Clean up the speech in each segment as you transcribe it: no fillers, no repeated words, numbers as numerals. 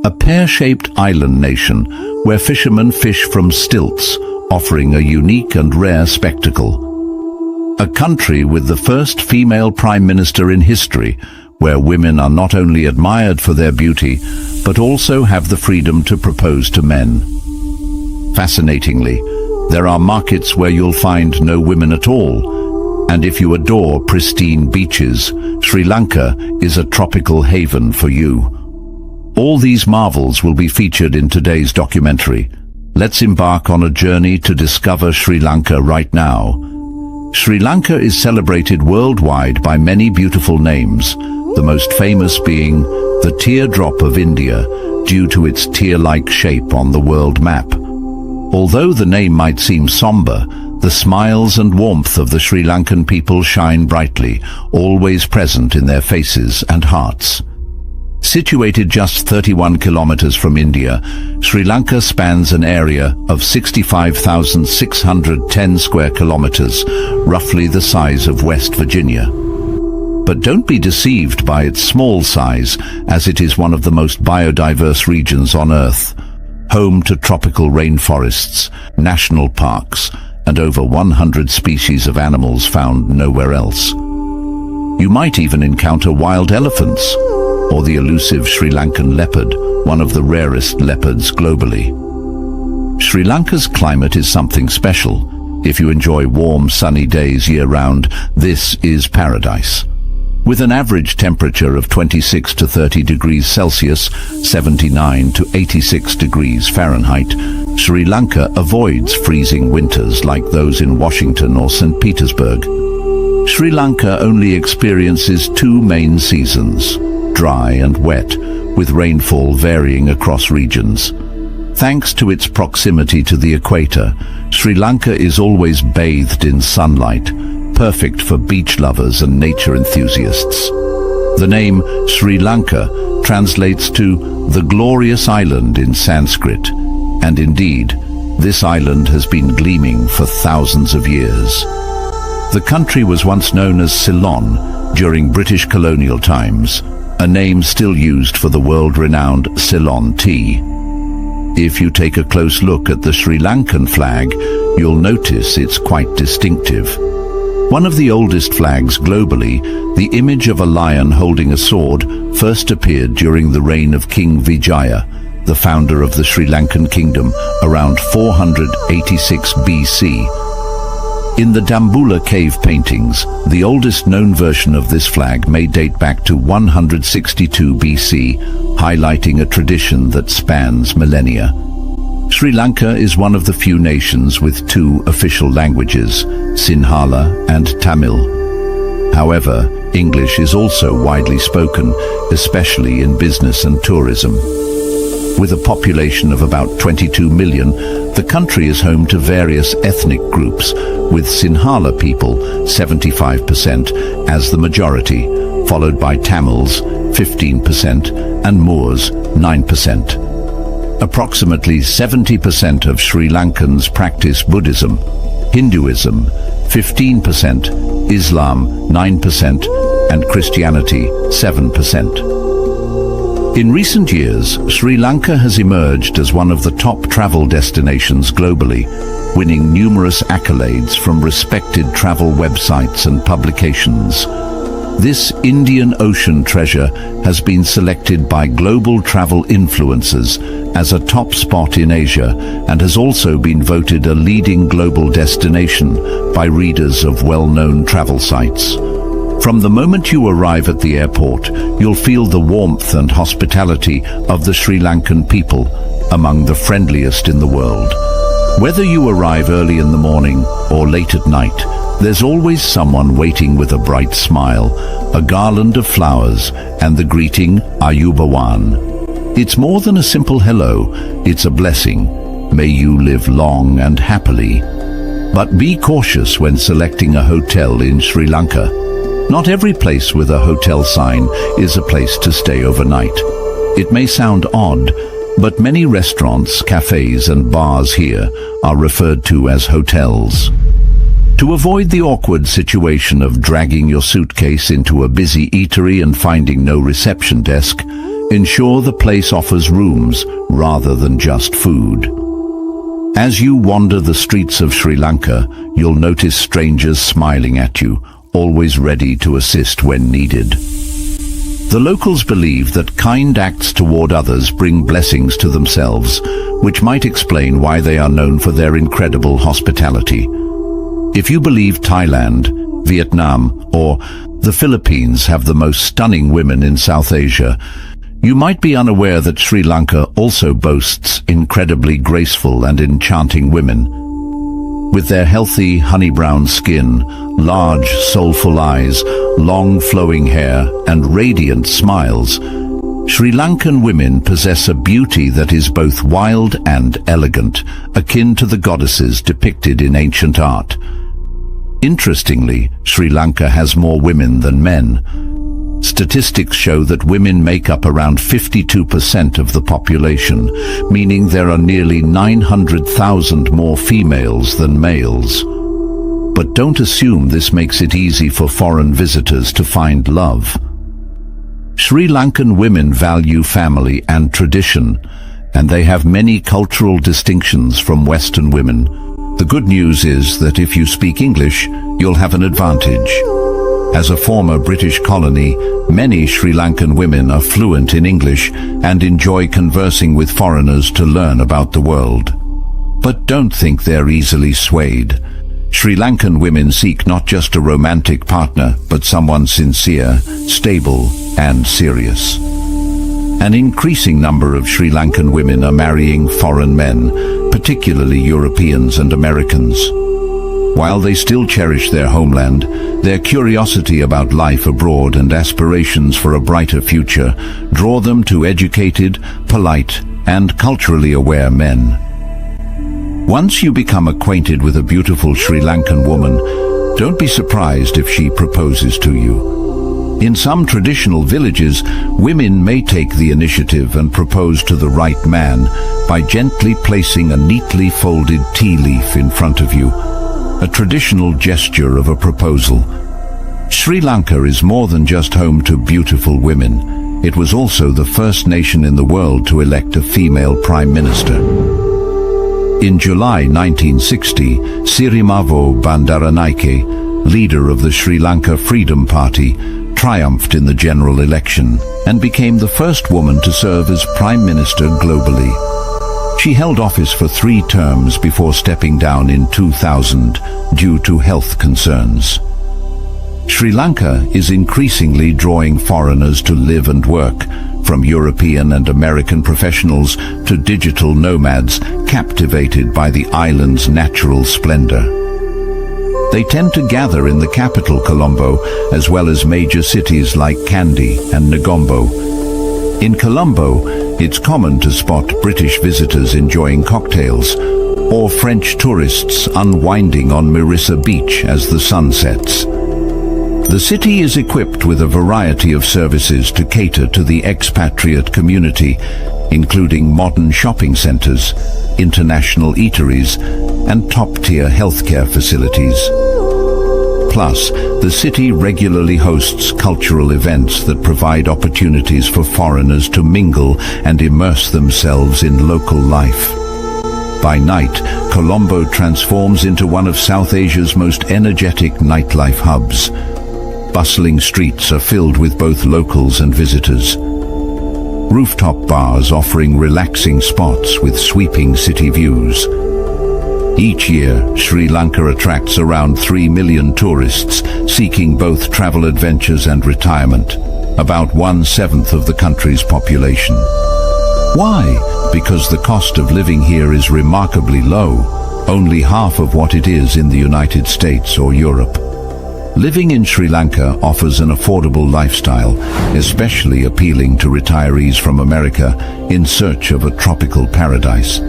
a pear-shaped island nation where fishermen fish from stilts, offering a unique and rare spectacle. A country with the first female prime minister in history, where women are not only admired for their beauty, but also have the freedom to propose to men. Fascinatingly, there are markets where you'll find no women at all, and if you adore pristine beaches, Sri Lanka is a tropical haven for you. All these marvels will be featured in today's documentary. Let's embark on a journey to discover Sri Lanka right now. Sri Lanka is celebrated worldwide by many beautiful names, the most famous being the teardrop of India, due to its tear-like shape on the world map. Although the name might seem somber, the smiles and warmth of the Sri Lankan people shine brightly, always present in their faces and hearts. Situated just 31 kilometers from India, Sri Lanka spans an area of 65,610 square kilometers, roughly the size of West Virginia. But don't be deceived by its small size, as it is one of the most biodiverse regions on Earth, home to tropical rainforests, national parks, and over 100 species of animals found nowhere else. You might even encounter wild elephants, or the elusive Sri Lankan leopard, one of the rarest leopards globally. Sri Lanka's climate is something special. If you enjoy warm, sunny days year-round, this is paradise. With an average temperature of 26 to 30 degrees Celsius, 79 to 86 degrees Fahrenheit, Sri Lanka avoids freezing winters like those in Washington or St. Petersburg. Sri Lanka only experiences two main seasons, dry and wet, with rainfall varying across regions. Thanks to its proximity to the equator, Sri Lanka is always bathed in sunlight, perfect for beach lovers and nature enthusiasts. The name Sri Lanka translates to the glorious island in Sanskrit, and indeed, this island has been gleaming for thousands of years. The country was once known as Ceylon during British colonial times, a name still used for the world-renowned Ceylon tea. If you take a close look at the Sri Lankan flag, you'll notice it's quite distinctive. One of the oldest flags globally, the image of a lion holding a sword, first appeared during the reign of King Vijaya, the founder of the Sri Lankan kingdom, around 486 BC. In the Dambulla cave paintings, the oldest known version of this flag may date back to 162 BC, highlighting a tradition that spans millennia. Sri Lanka is one of the few nations with two official languages, Sinhala and Tamil. However, English is also widely spoken, especially in business and tourism. With a population of about 22 million, the country is home to various ethnic groups, with Sinhala people, 75%, as the majority, followed by Tamils, 15%, and Moors, 9%. Approximately 70% of Sri Lankans practice Buddhism, Hinduism, 15%, Islam, 9%, and Christianity, 7%. In recent years, Sri Lanka has emerged as one of the top travel destinations globally, winning numerous accolades from respected travel websites and publications. This Indian Ocean treasure has been selected by global travel influencers as a top spot in Asia and has also been voted a leading global destination by readers of well-known travel sites. From the moment you arrive at the airport, you'll feel the warmth and hospitality of the Sri Lankan people, among the friendliest in the world. Whether you arrive early in the morning or late at night, there's always someone waiting with a bright smile, a garland of flowers, and the greeting, Ayubawan. It's more than a simple hello, it's a blessing. May you live long and happily. But be cautious when selecting a hotel in Sri Lanka. Not every place with a hotel sign is a place to stay overnight. It may sound odd, but many restaurants, cafes, and bars here are referred to as hotels. To avoid the awkward situation of dragging your suitcase into a busy eatery and finding no reception desk, Ensure the place offers rooms rather than just food. As you wander the streets of Sri Lanka, you'll notice strangers smiling at you, always ready to assist when needed. The locals believe that kind acts toward others bring blessings to themselves, which might explain why they are known for their incredible hospitality. If you believe Thailand, Vietnam, or the Philippines have the most stunning women in South Asia, you might be unaware that Sri Lanka also boasts incredibly graceful and enchanting women. With their healthy, honey-brown skin, large, soulful eyes, long flowing hair, and radiant smiles, Sri Lankan women possess a beauty that is both wild and elegant, akin to the goddesses depicted in ancient art. Interestingly, Sri Lanka has more women than men. Statistics show that women make up around 52% of the population, meaning there are nearly 900,000 more females than males. But don't assume this makes it easy for foreign visitors to find love. Sri Lankan women value family and tradition, and they have many cultural distinctions from Western women. The good news is that if you speak English, you'll have an advantage. As a former British colony, many Sri Lankan women are fluent in English and enjoy conversing with foreigners to learn about the world. But don't think they're easily swayed. Sri Lankan women seek not just a romantic partner, but someone sincere, stable, and serious. An increasing number of Sri Lankan women are marrying foreign men, particularly Europeans and Americans. While they still cherish their homeland, their curiosity about life abroad and aspirations for a brighter future draw them to educated, polite, and culturally aware men. Once you become acquainted with a beautiful Sri Lankan woman, don't be surprised if she proposes to you. In some traditional villages, women may take the initiative and propose to the right man by gently placing a neatly folded tea leaf in front of you, a traditional gesture of a proposal. Sri Lanka is more than just home to beautiful women. It was also the first nation in the world to elect a female prime minister. In July 1960, Sirimavo Bandaranaike, leader of the Sri Lanka Freedom Party, triumphed in the general election and became the first woman to serve as prime minister globally. She held office for 3 terms before stepping down in 2000 due to health concerns. Sri Lanka is increasingly drawing foreigners to live and work, from European and American professionals to digital nomads captivated by the island's natural splendor. They tend to gather in the capital Colombo, as well as major cities like Kandy and Negombo. In Colombo, it's common to spot British visitors enjoying cocktails, or French tourists unwinding on Marissa Beach as the sun sets. The city is equipped with a variety of services to cater to the expatriate community, including modern shopping centers, international eateries, and top-tier healthcare facilities. Plus, the city regularly hosts cultural events that provide opportunities for foreigners to mingle and immerse themselves in local life. By night, Colombo transforms into one of South Asia's most energetic nightlife hubs. Bustling streets are filled with both locals and visitors. Rooftop bars offering relaxing spots with sweeping city views. Each year, Sri Lanka attracts around 3 million tourists seeking both travel adventures and retirement, about 1/7 of the country's population. Why? Because the cost of living here is remarkably low, only half of what it is in the United States or Europe. Living in Sri Lanka offers an affordable lifestyle, especially appealing to retirees from America in search of a tropical paradise.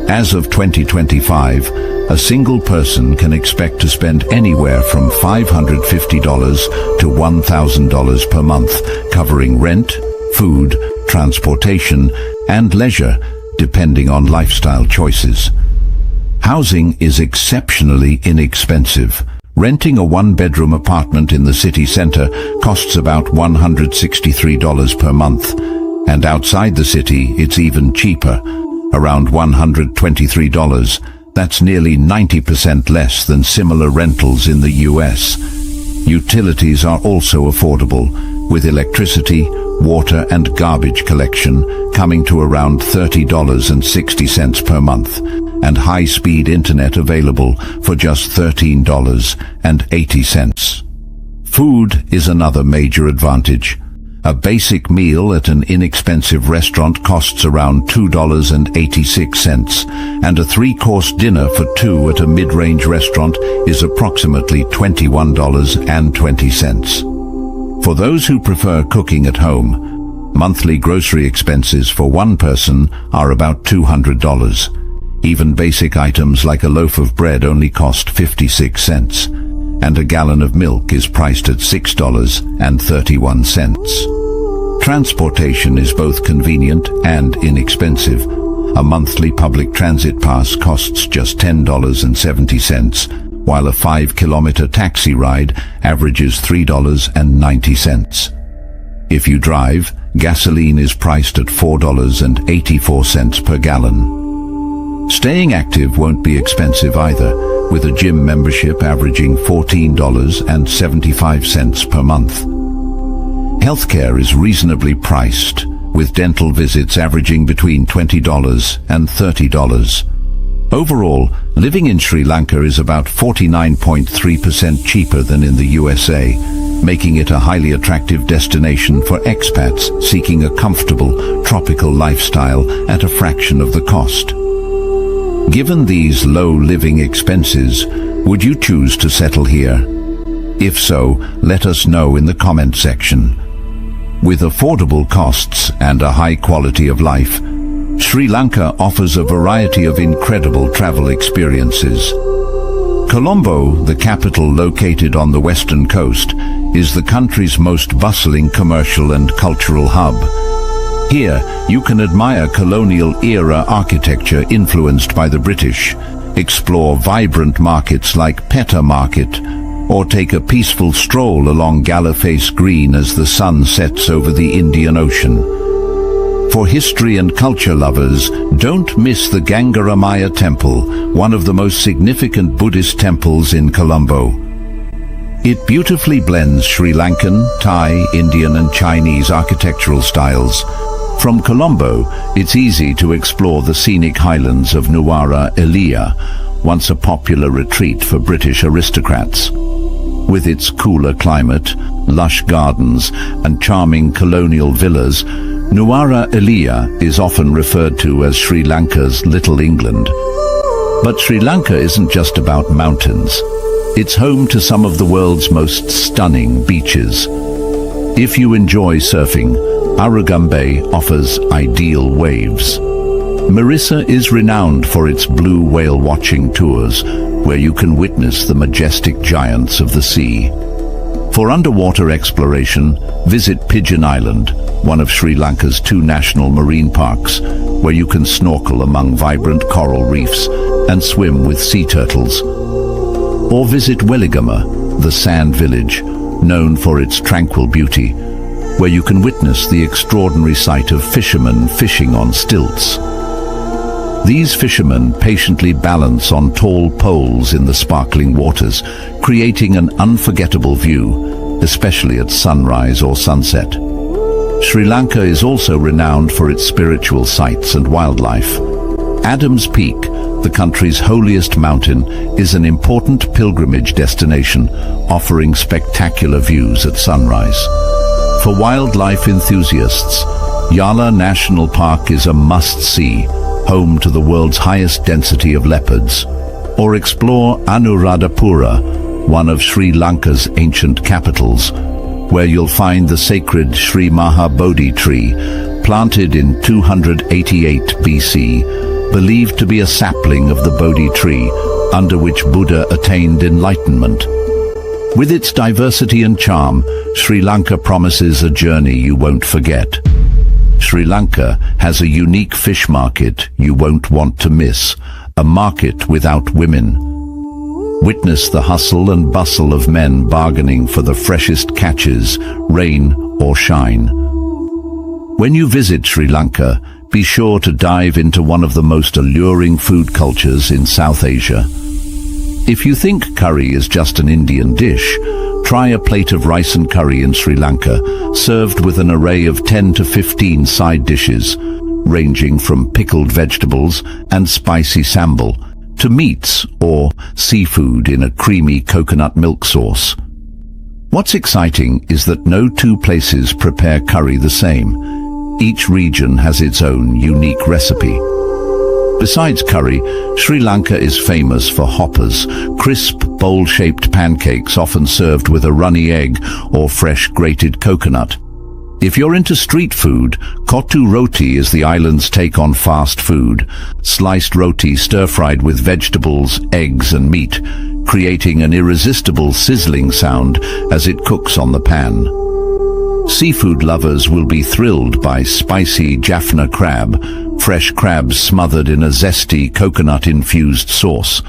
As of 2025, a single person can expect to spend anywhere from $550 to $1,000 per month, covering rent, food, transportation, and leisure, depending on lifestyle choices. Housing is exceptionally inexpensive. Renting a 1-bedroom apartment in the city center costs about $163 per month, And outside the city, it's even cheaper, around $123. That's nearly 90% less than similar rentals in the US. Utilities are also affordable, with electricity, water and garbage collection coming to around $30.60 per month, and high-speed internet available for just $13.80. Food is another major advantage. A basic meal at an inexpensive restaurant costs around $2.86, and a three-course dinner for two at a mid-range restaurant is approximately $21.20. For those who prefer cooking at home, monthly grocery expenses for one person are about $200. Even basic items like a loaf of bread only cost 56 cents, and a gallon of milk is priced at $6.31. Transportation is both convenient and inexpensive. A monthly public transit pass costs just $10.70, while a 5-kilometer taxi ride averages $3.90. If you drive, gasoline is priced at $4.84 per gallon. Staying active won't be expensive either, with a gym membership averaging $14.75 per month. Healthcare is reasonably priced, with dental visits averaging between $20 and $30. Overall, living in Sri Lanka is about 49.3% cheaper than in the USA, making it a highly attractive destination for expats seeking a comfortable, tropical lifestyle at a fraction of the cost. Given these low living expenses, would you choose to settle here? If so, let us know in the comment section. With affordable costs and a high quality of life, Sri Lanka offers a variety of incredible travel experiences. Colombo, the capital located on the western coast, is the country's most bustling commercial and cultural hub. Here, you can admire colonial-era architecture influenced by the British, explore vibrant markets like Petta Market, or take a peaceful stroll along Galaface Green as the sun sets over the Indian Ocean. For history and culture lovers, don't miss the Gangaramaya Temple, one of the most significant Buddhist temples in Colombo. It beautifully blends Sri Lankan, Thai, Indian and Chinese architectural styles. From Colombo, it's easy to explore the scenic highlands of Nuwara Eliya, once a popular retreat for British aristocrats. With its cooler climate, lush gardens and charming colonial villas, Nuwara Eliya is often referred to as Sri Lanka's Little England. But Sri Lanka isn't just about mountains. It's home to some of the world's most stunning beaches. If you enjoy surfing, Arugam Bay offers ideal waves. Marissa is renowned for its blue whale watching tours, where you can witness the majestic giants of the sea. For underwater exploration, visit Pigeon Island, one of Sri Lanka's 2 national marine parks, where you can snorkel among vibrant coral reefs and swim with sea turtles. Or visit Weligama, the sand village, known for its tranquil beauty, where you can witness the extraordinary sight of fishermen fishing on stilts. These fishermen patiently balance on tall poles in the sparkling waters, creating an unforgettable view, especially at sunrise or sunset. Sri Lanka is also renowned for its spiritual sites and wildlife. Adams Peak, the country's holiest mountain, is an important pilgrimage destination, offering spectacular views at sunrise. For wildlife enthusiasts, Yala National Park is a must-see, home to the world's highest density of leopards. Or explore Anuradhapura, one of Sri Lanka's ancient capitals, where you'll find the sacred Sri Mahabodhi tree, planted in 288 BC, believed to be a sapling of the Bodhi tree, under which Buddha attained enlightenment. With its diversity and charm, Sri Lanka promises a journey you won't forget. Sri Lanka has a unique fish market you won't want to miss, a market without women. Witness the hustle and bustle of men bargaining for the freshest catches, rain or shine. When you visit Sri Lanka, be sure to dive into one of the most alluring food cultures in South Asia. If you think curry is just an Indian dish, try a plate of rice and curry in Sri Lanka, served with an array of 10 to 15 side dishes, ranging from pickled vegetables and spicy sambal to meats or seafood in a creamy coconut milk sauce. What's exciting is that no two places prepare curry the same. Each region has its own unique recipe. Besides curry, Sri Lanka is famous for hoppers, crisp, bowl-shaped pancakes often served with a runny egg or fresh grated coconut. If you're into street food, kottu roti is the island's take on fast food, sliced roti stir-fried with vegetables, eggs and meat, creating an irresistible sizzling sound as it cooks on the pan. Seafood lovers will be thrilled by spicy Jaffna crab, fresh crabs smothered in a zesty coconut-infused sauce.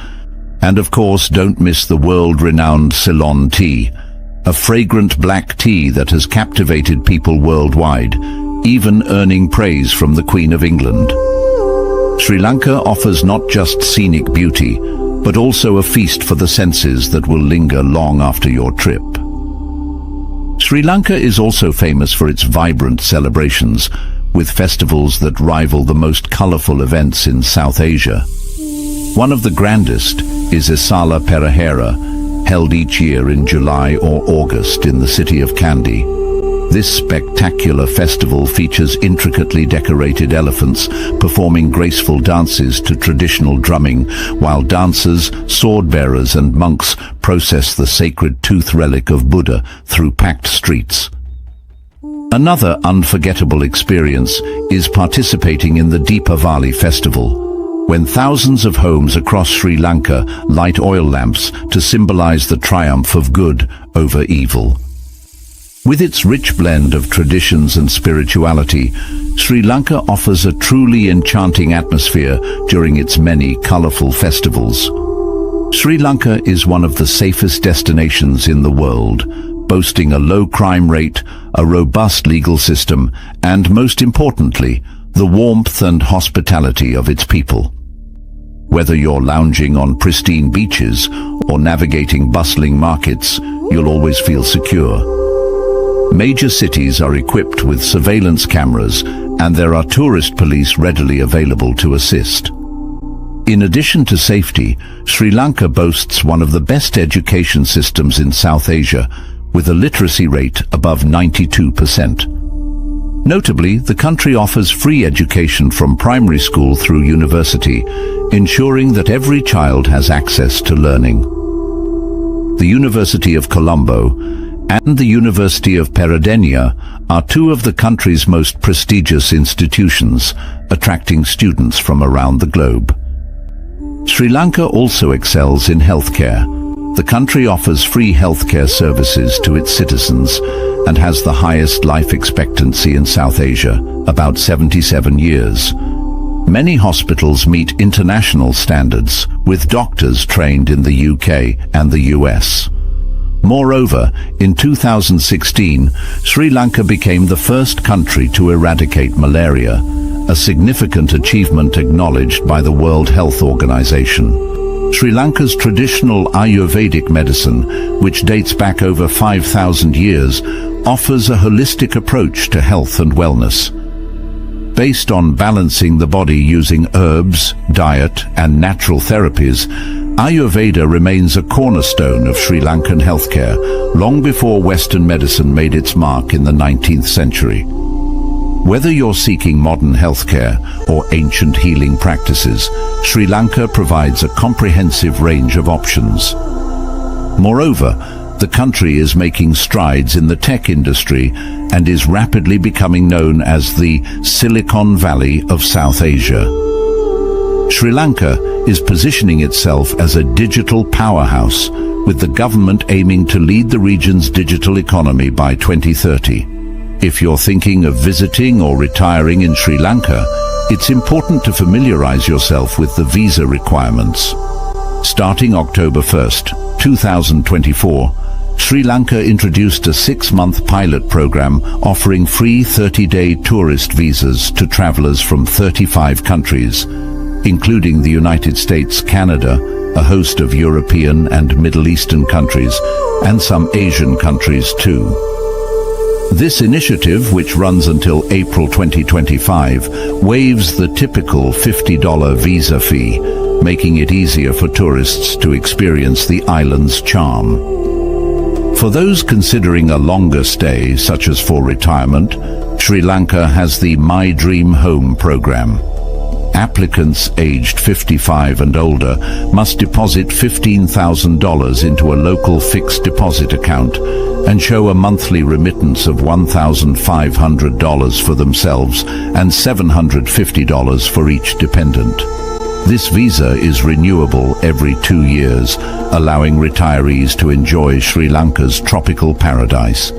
And of course, don't miss the world-renowned Ceylon tea, a fragrant black tea that has captivated people worldwide, even earning praise from the Queen of England. Sri Lanka offers not just scenic beauty, but also a feast for the senses that will linger long after your trip. Sri Lanka is also famous for its vibrant celebrations, with festivals that rival the most colorful events in South Asia. One of the grandest is Isala Perahera, held each year in July or August in the city of Kandy. This spectacular festival features intricately decorated elephants performing graceful dances to traditional drumming, while dancers, sword-bearers and monks process the sacred tooth relic of Buddha through packed streets. Another unforgettable experience is participating in the Deepavali festival, when thousands of homes across Sri Lanka light oil lamps to symbolize the triumph of good over evil. With its rich blend of traditions and spirituality, Sri Lanka offers a truly enchanting atmosphere during its many colorful festivals. Sri Lanka is one of the safest destinations in the world, boasting a low crime rate, a robust legal system, and most importantly, the warmth and hospitality of its people. Whether you're lounging on pristine beaches or navigating bustling markets, you'll always feel secure. Major cities are equipped with surveillance cameras, and there are tourist police readily available to assist. In addition to safety, Sri Lanka boasts one of the best education systems in South Asia, with a literacy rate above 92%. Notably, the country offers free education from primary school through university, ensuring that every child has access to learning. The University of Colombo and the University of Peradeniya are two of the country's most prestigious institutions, attracting students from around the globe. Sri Lanka also excels in healthcare. The country offers free healthcare services to its citizens and has the highest life expectancy in South Asia, about 77 years. Many hospitals meet international standards, with doctors trained in the UK and the US. Moreover, in 2016, Sri Lanka became the first country to eradicate malaria, a significant achievement acknowledged by the World Health Organization. Sri Lanka's traditional Ayurvedic medicine, which dates back over 5,000 years, offers a holistic approach to health and wellness. Based on balancing the body using herbs, diet, and natural therapies, Ayurveda remains a cornerstone of Sri Lankan healthcare, long before Western medicine made its mark in the 19th century. Whether you're seeking modern healthcare or ancient healing practices, Sri Lanka provides a comprehensive range of options. Moreover, the country is making strides in the tech industry and is rapidly becoming known as the Silicon Valley of South Asia. Sri Lanka is positioning itself as a digital powerhouse, with the government aiming to lead the region's digital economy by 2030. If you're thinking of visiting or retiring in Sri Lanka, it's important to familiarize yourself with the visa requirements. Starting October 1st, 2024, Sri Lanka introduced a 6-month pilot program offering free 30-day tourist visas to travelers from 35 countries, including the United States, Canada, a host of European and Middle Eastern countries, and some Asian countries too. This initiative, which runs until April 2025, waives the typical $50 visa fee, making it easier for tourists to experience the island's charm. For those considering a longer stay, such as for retirement, Sri Lanka has the My Dream Home program. Applicants aged 55 and older must deposit $15,000 into a local fixed deposit account and show a monthly remittance of $1,500 for themselves and $750 for each dependent. This visa is renewable every 2 years, allowing retirees to enjoy Sri Lanka's tropical paradise.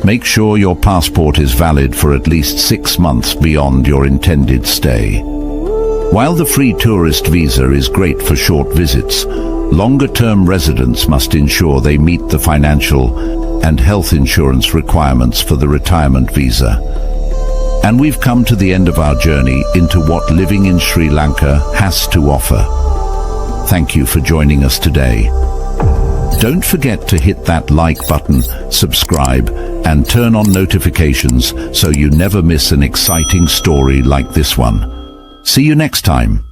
Make sure your passport is valid for at least 6 months beyond your intended stay. While the free tourist visa is great for short visits, longer-term residents must ensure they meet the financial and health insurance requirements for the retirement visa. And we've come to the end of our journey into what living in Sri Lanka has to offer. Thank you for joining us today. Don't forget to hit that like button, subscribe, and turn on notifications so you never miss an exciting story like this one. See you next time.